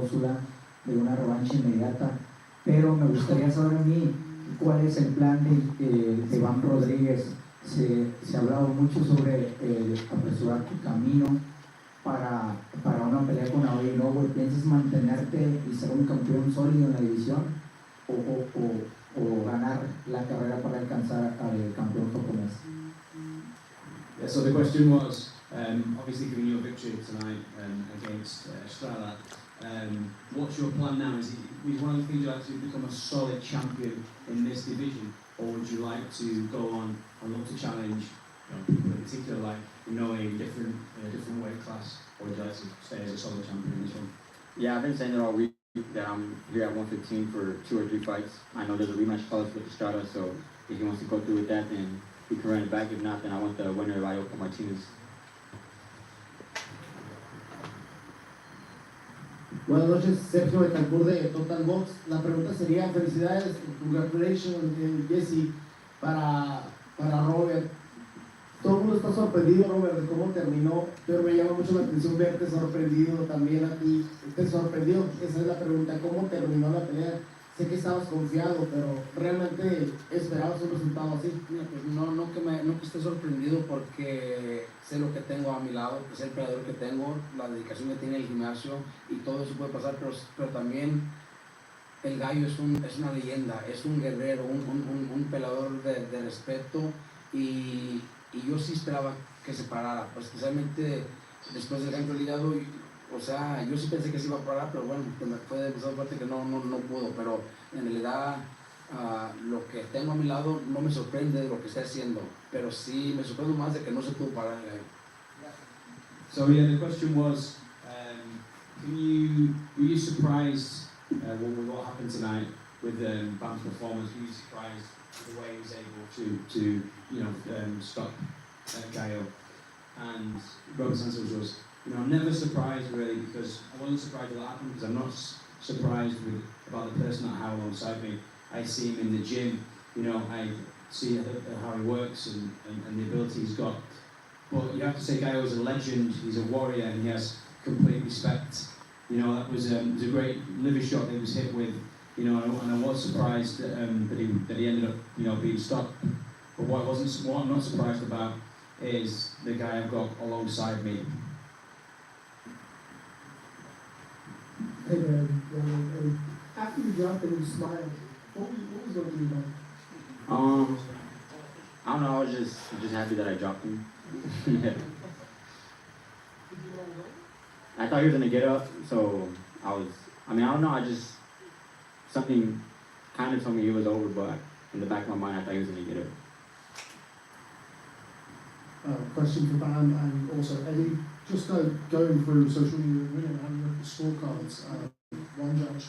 cláusula de una revancha inmediata, pero me gustaría saber a mí cuál es el plan de Iván Rodríguez. Se ha hablado mucho sobre apresurar tu camino para una pelea con Inoue. ¿Piensas mantenerte y ser un campeón sólido en la división o ganar la carrera para alcanzar al campeón japonés? Yeah, so the question was, obviously given your victory tonight against ESTRADA, what's your plan now? Is one of the things you'd like to become a solid champion in this division, or would you like to go on and look to challenge people in particular, like in a different weight class, or would you like to stay as a solid champion in this one? Yeah, I've been saying it all week that I'm here at 115 for 2 or 3 fights. I know there's a rematch clause with ESTRADA, so if he wants to go through with that, then he can run it back. If not, then I want the winner of Ioka Martinez. Buenas noches, Sergio Betancourt de Total Box. La pregunta sería, felicidades, congratulations, Jesse, para Robert. Todo el mundo está sorprendido, Robert, de cómo terminó, pero me llama mucho la atención verte sorprendido también a ti. ¿Te sorprendió? Esa es la pregunta, ¿cómo terminó la pelea? Sé que estabas confiado, pero ¿realmente esperabas un resultado así? No que esté sorprendido porque sé lo que tengo a mi lado, que sé el peleador que tengo, la dedicación que tiene el gimnasio y todo eso puede pasar, pero también el Gallo es una leyenda, es un guerrero, un peleador de respeto y yo sí esperaba que se parara, pues especialmente después del gancho ligado. O sea, yo sí pensé que se iba a parar, pero bueno, fue de esa parte que no pudo, pero en realidad lo que tengo a mi lado no me sorprende de lo que está haciendo, pero sí me sorprende más de que no se pudo parar el Gallo. So yeah, the question was, were you surprised with what happened tonight with Bam's performance? Were you surprised the way he was able to stop Gallo? And Robert's answer was, I'm never surprised really, because I wasn't surprised with what happened, because I'm not surprised about the person that I have alongside me. I see him in the gym, I see how he works and the ability he's got. But you have to say Gallo's a legend, he's a warrior, and he has complete respect. That was a great liver shot that he was hit with, and I was surprised that he ended up, being stopped. But what I'm not surprised about is the guy I've got alongside me. Hey man, after you dropped it and you smiled, what was going through your mind? I don't know, I was just happy that I dropped him. I thought he was gonna get up, so I don't know, something kind of told me he was over, but in the back of my mind, I thought he was gonna get up. Question for Bam and also Eddie. Just going through social media and having a look at the scorecards. One judge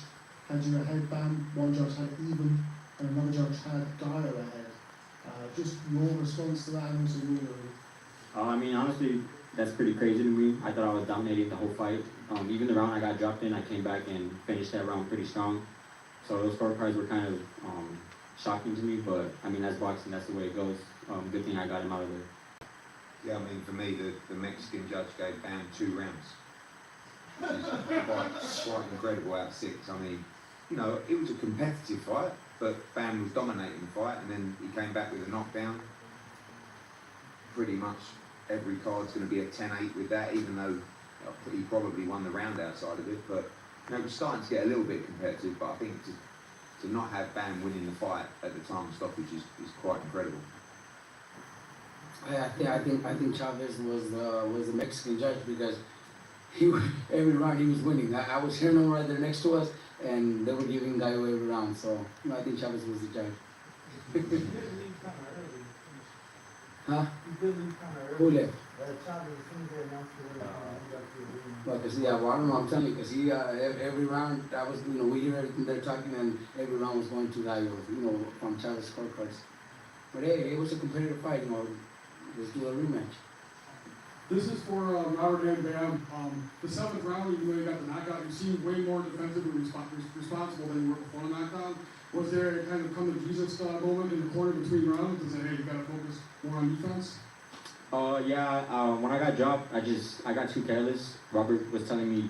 had you ahead, Bam. One judge had even, and another judge had Gallo ahead. Just your response to that, and also your. Honestly, that's pretty crazy to me. I thought I was dominating the whole fight. Even the round I got dropped in, I came back and finished that round pretty strong. So those scorecards were kind of shocking to me, but that's boxing, that's the way it goes. Good thing I got him out of there. Yeah, for me, the Mexican judge gave Bam 2 rounds. Which is quite incredible out of 6. It was a competitive fight, but Bam was dominating the fight, and then he came back with a knockdown. Pretty much every card's going to be a 10-8 with that, even though he probably won the round outside of it. But it was starting to get a little bit competitive, but I think to not have Bam winning the fight at the time of stoppage is quite incredible. I think Chavez was the Mexican judge because every round he was winning. I was hearing him right there next to us, and they were giving Gallo every round. So I think Chavez was the judge. You did leave kind of early. Huh? You did leave kind of early. Who left? Chavez, as soon as they announced the Well, because I don't know. I'm telling you, because every round we hear everything they're talking, and every round was going to Gallo, from Chavez scorecards. But hey, it was a competitive fight, Let's do a rematch. This is for Robert and Bam. The 7th round, even though you got the knockout, you seemed way more defensive and responsible than you were before the knockout. Was there a kind of come to Jesus moment in the corner between rounds to say, hey, you got to focus more on defense? When I got dropped, I got too careless. Robert was telling me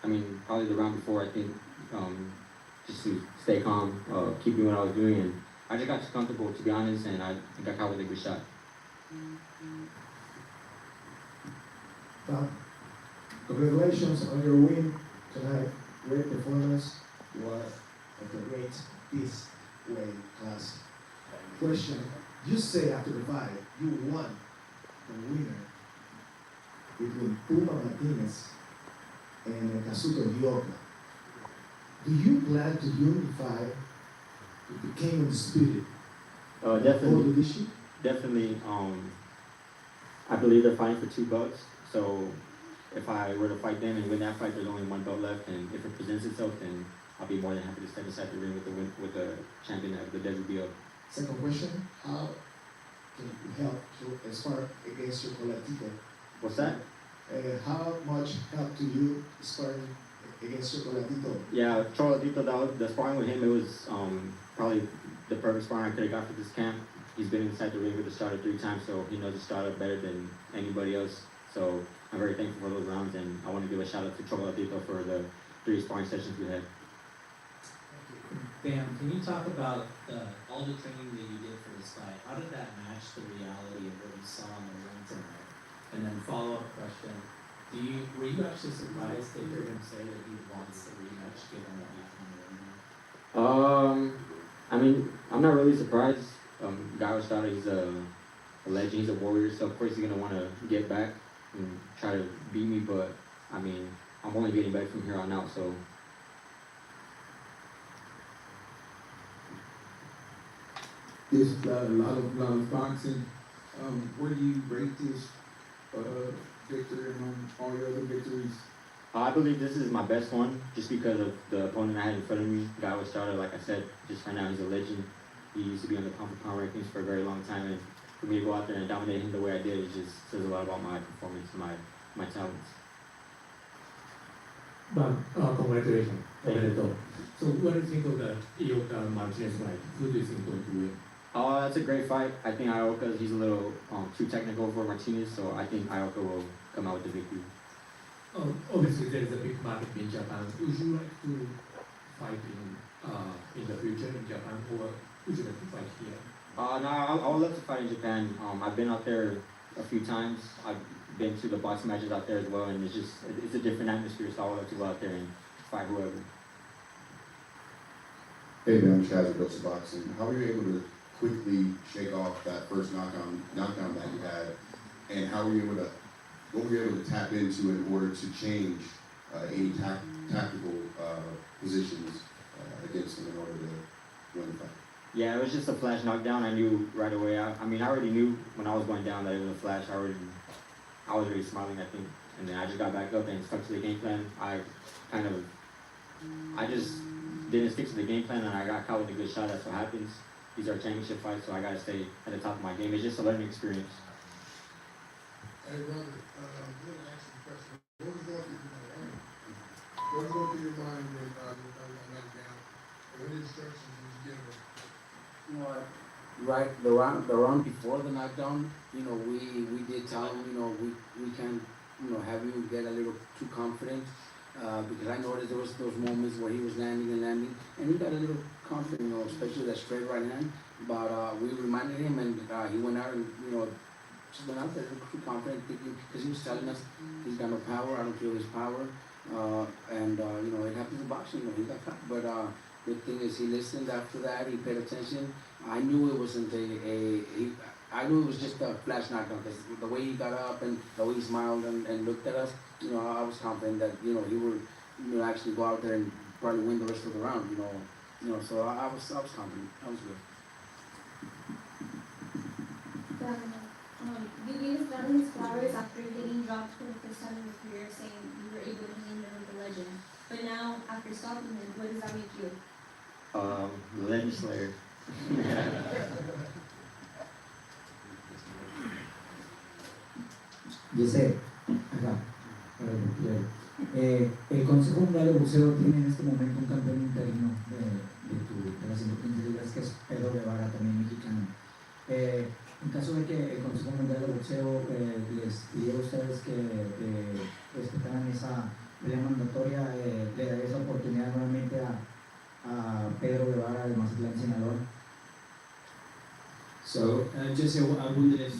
I mean, probably the round before, I think, just to stay calm, keep doing what I was doing, and I just got too comfortable, to be honest, and I think I caught with a good shot. Congratulations on your win tonight. Great performance. You are at a great peace weight class. Question: you say after the fight you won the winner between Puma Martinez and Kazuto Ryoka. Do you plan to unify the became undisputed? Definitely. Division? Definitely, I believe they're fighting for 2 belts, so if I were to fight them and win that fight, there's only 1 belt left, and if it presents itself, then I'll be more than happy to step inside the ring with the champion of the WBO. Second question: how can you help to spar against your colatito? What's that? How much help to you sparring against your colatito? Yeah, Chocolatito, the sparring with him, it was probably the perfect sparring I could have got for this camp. He's been inside the ring with Estrada 3 times, so he knows Estrada better than anybody else. So I'm very thankful for those rounds, and I want to give a shout out to Chocolatito for the 3 sparring sessions we had. Bam, can you talk about all the training that you did for this fight? How did that match the reality of what you saw on the ring tonight? And then follow-up question, were you actually surprised that you're going to say that he wants the rematch given what happened in the ring? I mean, I'm not really surprised. Gallo Estrada, he's a legend, he's a warrior, so of course he's going to want to get back and try to beat me, but I mean, I'm only getting back from here on out, so. There's a lot of boxing. Where do you rate this victory among all your other victories? I believe this is my best one, just because of the opponent I had in front of me. Gallo Estrada, like I said, just right now he's a legend. He used to be on the pound-for-pound rankings for a very long time, and for me to go out there and dominate him the way I did, it just says a lot about my performance, my talents. But congratulations. So what do you think of the Ioka Martinez fight? Who do you think is going to win? That's a great fight. I think Ioka, he's a little too technical for Martinez, so I think Ioka will come out with the victory. Obviously, there is a big market in Japan. Would you like to fight in the future in Japan, or would you like to fight here? No, I would love to fight in Japan. I've been out there a few times. I've been to the boxing matches out there as well, and it's a different atmosphere, so I would love to go out there and fight whoever. Hey man, I'm Chaz with Dose of Boxing. How were you able to quickly shake off that first knockdown that you had, and what were you able to tap into in order to change any tactical positions against them in order to win the fight? Yeah, it was just a flash knockdown. I knew right away. I already knew when I was going down that it was a flash. I was already smiling, I think, and then I just got back up and stuck to the game plan. I just didn't stick to the game plan, and I got caught with a good shot. That's what happens. These are championship fights, so I gotta stay at the top of my game. It's just a learning experience. Hey, brother, I'm going to ask you a question. What was going through your mind when you got knocked down? What instructions did you give him? You know what? Right, the round before the knockdown, we did tell him, we can't, have you get a little too confident, because I noticed there was those moments where he was landing, and he got a little confident, especially that straight right hand. But we reminded him, and he went out and, just went out there too confident, thinking, because he was telling us he's got no power, I don't feel his power, and it happens in boxing, he got caught. But good thing is he listened after that, he paid attention. I knew it wasn't I knew it was just a flash knockdown, because the way he got up and the way he smiled and looked at us, I was confident that, he would, actually go out there and probably win the rest of the round, so I was confident, I was good. You gave Estrada his flowers after getting dropped for the first time in his career, saying you were able to hang there with the legend. But now, after stopping him, what does that make you? Legend Slayer. Dice, el Consejo Mundial de Boxeo tiene en este momento un campeón interino de las 115 libras, que es Pedro Guevara, también mexicano. En caso de que el Consejo Mundial de Boxeo les pidiera a ustedes que respetaran esa pelea mandatoria, buen senador. So, Jesse, I wondered if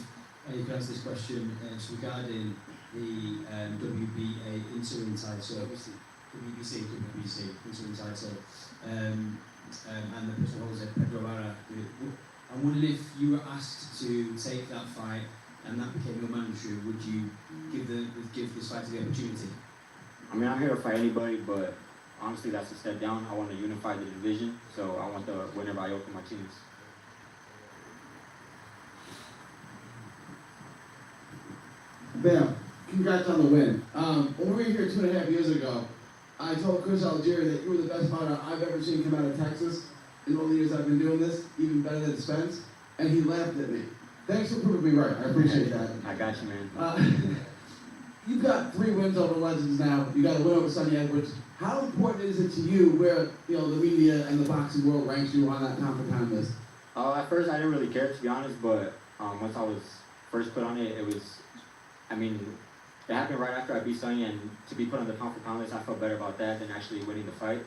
you could answer this question regarding the WBA interim title, WBC interim title, and the person who holds it, Pedro Lara. I wondered if you were asked to take that fight and that became your mandatory, would you give this fighter the opportunity? I mean, I'm here to fight anybody, but honestly, that's a step down. I want to unify the division, so I want the winner by Yoko Martinez. Bam, congrats on the win. When we were here 2.5 years ago, I told Chris Algieri that you were the best fighter I've ever seen come out of Texas in all the years I've been doing this, even better than Spence, and he laughed at me. Thanks for proving me right, I appreciate that. I got you, man. You've got 3 wins over Legends now. You got a win over Sonny Edwards. How important is it to you where the media and the boxing world ranks you on that pound-for-pound list? At first, I didn't really care, to be honest, but once I was first put on it, it was, I mean, it happened right after I beat Sonny, and to be put on the pound-for-pound list, I felt better about that than actually winning the fight.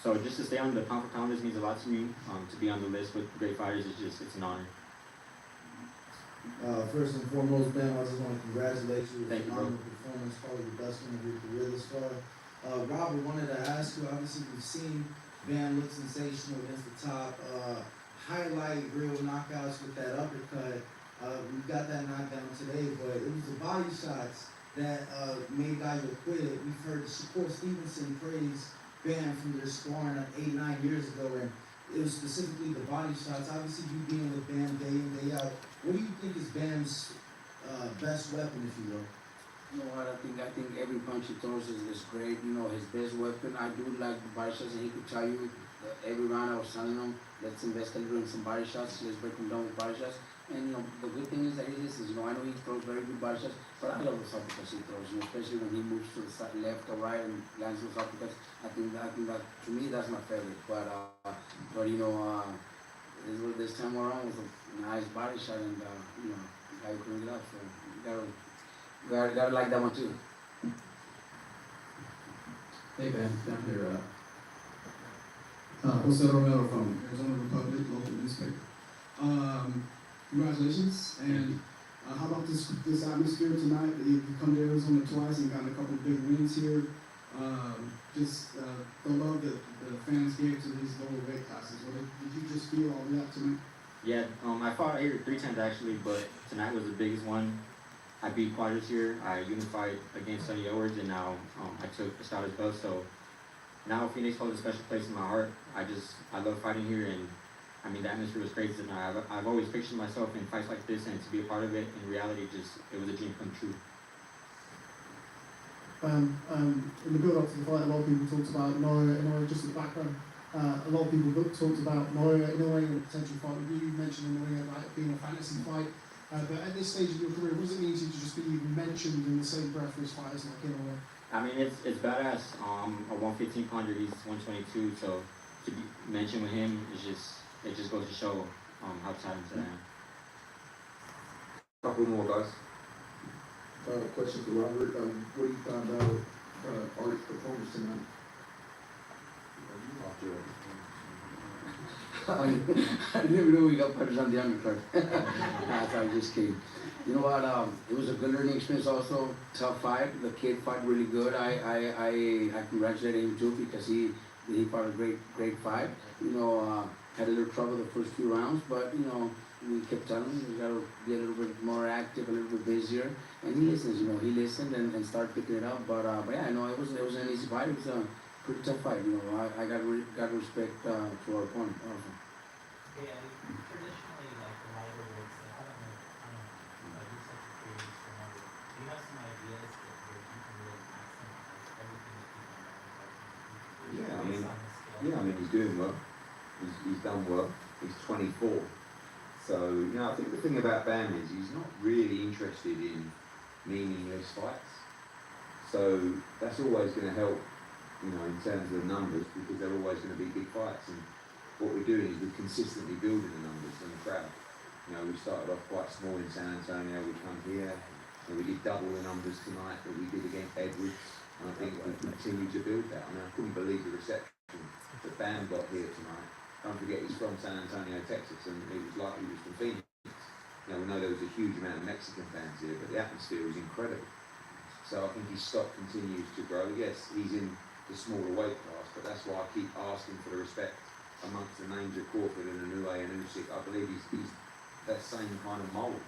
So just to stay on the pound-for-pound list means a lot to me. To be on the list with great fighters, it's an honor. First and foremost, Ben, I just want to congratulate you. Thank you, on bro. the performance, probably the best one of your career thus far. Robert, wanted to ask you, obviously we've seen Van look sensational against the top, highlight real knockouts with that uppercut. We got that knockdown today, but it was the body shots that made Gallo quit. We've heard Shakur Stevenson praise Van from their sparring 8-9 years ago, and it was specifically the body shots. Obviously, you being with Bam day in, day out, what do you think is Bam's best weapon, if you will? You know what, I think every punch he throws is great. You know, his best weapon, I do like the body shots, and he could tell you every round I was telling him, let's invest a little in some body shots, let's break him down with body shots. And, you know, the good thing is that he listens. You know, I know he throws very good body shots, but I love the uppercuts he throws, you know, especially when he moves to the side, left or right and lands those uppercuts. I think that, to me, that's my favorite. But you know, this time around was a nice body shot, and, you know, I couldn't get up, so you gotta like that one too. Hey man, down here, Jose Romero from Arizona Republic, local newspaper. Congratulations, and how about this atmosphere tonight? You come to Arizona twice and got a couple of big wins here. The love that the fans gave to these lower weight classes. Did you just feel all that tonight? Yeah, I fought here 3 times actually, but tonight was the biggest one. I beat Quadras here, I unified against Sonny Edwards, and now I took Estrada's belt, so now Phoenix holds a special place in my heart. I love fighting here, and I mean, the atmosphere was crazy tonight. I've always pictured myself in fights like this, and to be a part of it, in reality, it was a dream come true. In the build-up to the fight, a lot of people talked about Inoue, just in the background. A lot of people talked about Inoue and a potential fight with you. You mentioned Inoue like being a fantasy fight. But at this stage of your career, what does it mean to you to just be mentioned in the same breath as fighters like Inoue? I mean, it's badass. A 115 pounder, he's 122, so to be mentioned with him, it just goes to show how talented I am. Couple more, guys. Question for Robert. What do you thought about Art's performance tonight? I didn't even know we got fighters on the undercard. I'm just kidding. You know what? It was a good learning experience. Also, tough fight. The kid fought really good. I congratulate him too because he fought a great fight. You know, had a little trouble the first few rounds, but you know, we kept telling him we gotta be a little bit more active, a little bit busier, and he listens. You know, he listened and started picking it up. But yeah, I know it wasn't an easy fight. It was a pretty tough fight. You know, I got respect to our opponent also. Yeah, traditionally, like the lighter weights, I don't know, like you're such a creative promoter. Do you have some ideas that where you can really maximize everything that you can learn? I mean, he's doing well. He's done well. He's 24. So, you know, I think the thing about Bam is he's not really interested in meaningless fights. So that's always going to help, you know, in terms of the numbers, because they're always going to be big fights. And what we're doing is we're consistently building the numbers and the crowd. You know, we started off quite small in San Antonio, we come here, and we did double the numbers tonight that we did against Edwards. And I think we'll continue to build that. I mean, I couldn't believe the reception that Bam got here tonight. don't forget he's from San Antonio, Texas, and it was like he was from Phoenix. You know, we know there was a huge amount of Mexican fans here, but the atmosphere was incredible. So I think his stock continues to grow. Yes, he's in the smaller weight class, but that's why I keep asking for the respect amongst the names of Crawford and Inoue and Usyk. I believe he's that same kind of mould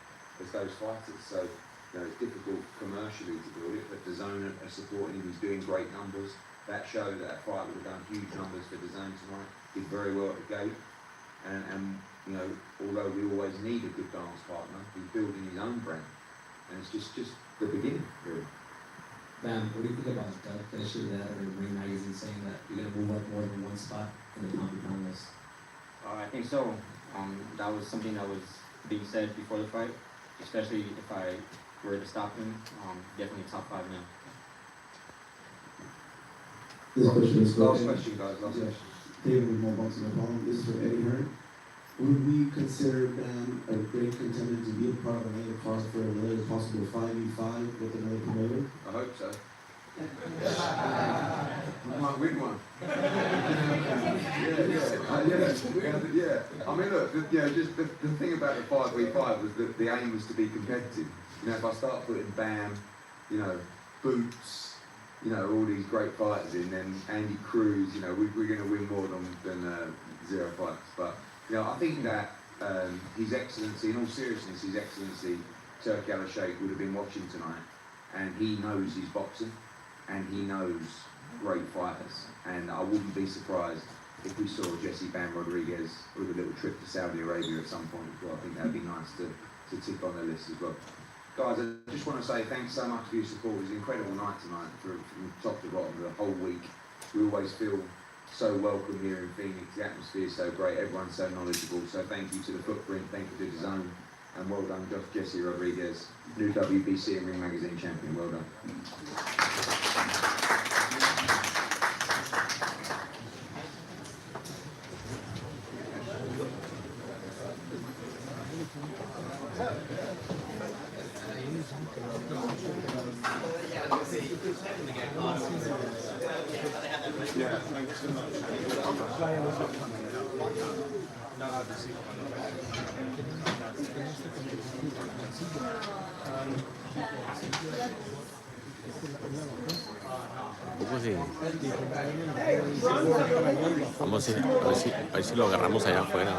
as those fighters. So, you know, it's difficult commercially to do it, but DAZN are supporting him. He's doing great numbers. That show, that fight would have done huge numbers for DAZN tonight. Did very well at the gate. And you know, although we always need a good dance partner, he's building his own brand. And it's just the beginning, really. Bam, what do you think about finishing that in Ring Magazine saying that you're going to move up more than one spot in the pound list? I think so. That was something that was being said before the fight, especially if I were to stop him. Definitely top 5 now. This question is for Last question, guys. Last question. David with More Boxing Apollo. This is for Eddie Hearn. Would we consider Bam a great contender to be a part of another cause for another possible 5v5 with another promoter? I hope so. I might win one. Yeah. I mean, look, just the thing about the 5v5 was that the aim was to be competitive. You know, if I start putting Bam, you know, Boots, you know, all these great fighters in, then Andy Cruz, you know, we're going to win more than 0 fights. But you know, I think that His Excellency, in all seriousness, His Excellency Turki Al-Sheikh would have been watching tonight, and he knows his boxing, and he knows great fighters. And I wouldn't be surprised if we saw Jesse Bam Rodriguez with a little trip to Saudi Arabia at some point as well. I think that'd be nice to tick on the list as well. Guys, I just want to say thanks so much for your support. It was an incredible night tonight, from top to bottom, the whole week. We always feel so welcome here in Phoenix. The atmosphere is so great, everyone's so knowledgeable. So thank you to the Footprint, thank you to DAZN, and well done, Jesse Rodriguez, new WBC and Ring Magazine champion. Well done. Yeah, thanks so much. Vamos a ver si lo agarramos allá afuera.